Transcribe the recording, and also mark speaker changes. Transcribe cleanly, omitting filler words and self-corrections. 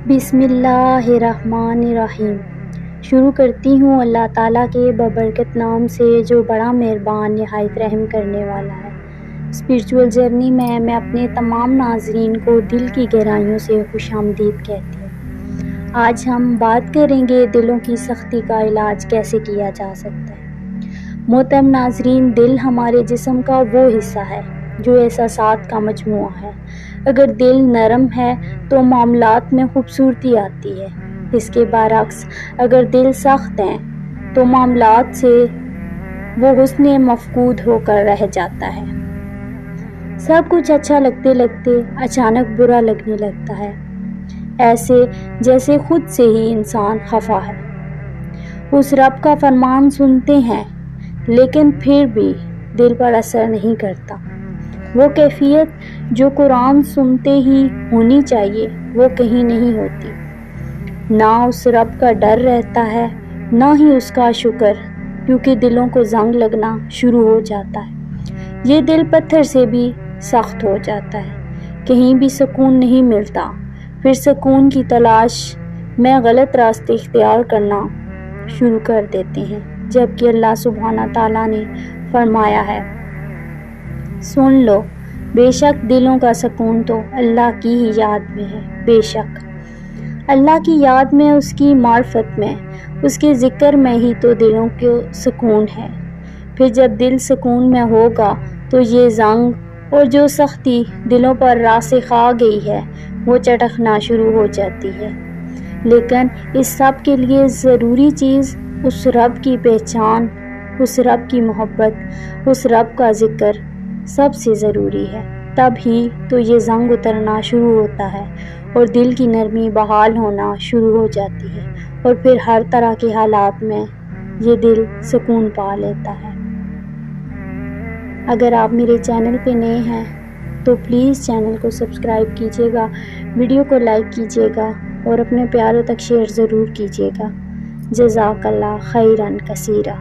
Speaker 1: بسم اللہ الرحمن الرحیم۔ شروع کرتی ہوں اللہ تعالیٰ کے بابرکت نام سے جو بڑا مہربان نہایت رحم کرنے والا ہے۔ اسپرچول جرنی میں اپنے تمام ناظرین کو دل کی گہرائیوں سے خوش آمدید کہتی ہوں۔ آج ہم بات کریں گے دلوں کی سختی کا علاج کیسے کیا جا سکتا ہے۔ محترم ناظرین، دل ہمارے جسم کا وہ حصہ ہے جو احساسات کا مجموعہ ہے۔ اگر دل نرم ہے تو معاملات میں خوبصورتی آتی ہے، اس کے برعکس اگر دل سخت ہے تو معاملات سے وہ حسن مفقود ہو کر رہ جاتا ہے۔ سب کچھ اچھا لگتے لگتے اچانک برا لگنے لگتا ہے، ایسے جیسے خود سے ہی انسان خفا ہے۔ اس رب کا فرمان سنتے ہیں لیکن پھر بھی دل پر اثر نہیں کرتا۔ وہ کیفیت جو قرآن سنتے ہی ہونی چاہیے وہ کہیں نہیں ہوتی۔ نہ اس رب کا ڈر رہتا ہے نہ ہی اس کا شکر، کیونکہ دلوں کو زنگ لگنا شروع ہو جاتا ہے۔ یہ دل پتھر سے بھی سخت ہو جاتا ہے، کہیں بھی سکون نہیں ملتا۔ پھر سکون کی تلاش میں غلط راستے اختیار کرنا شروع کر دیتے ہیں، جبکہ اللہ سبحانہ تعالیٰ نے فرمایا ہے، سن لو، بے شک دلوں کا سکون تو اللہ کی ہی یاد میں ہے۔ بے شک اللہ کی یاد میں، اس کی معرفت میں، اس کے ذکر میں ہی تو دلوں کو سکون ہے۔ پھر جب دل سکون میں ہوگا تو یہ زنگ اور جو سختی دلوں پر راسخ آ گئی ہے وہ چٹکنا شروع ہو جاتی ہے۔ لیکن اس سب کے لیے ضروری چیز اس رب کی پہچان، اس رب کی محبت، اس رب کا ذکر سب سے ضروری ہے۔ تب ہی تو یہ زنگ اترنا شروع ہوتا ہے اور دل کی نرمی بحال ہونا شروع ہو جاتی ہے، اور پھر ہر طرح کے حالات میں یہ دل سکون پا لیتا ہے۔ اگر آپ میرے چینل پہ نئے ہیں تو پلیز چینل کو سبسکرائب کیجیے گا، ویڈیو کو لائک کیجیے گا اور اپنے پیاروں تک شیئر ضرور کیجیے گا۔ جزاک اللہ خیرا کثیرا۔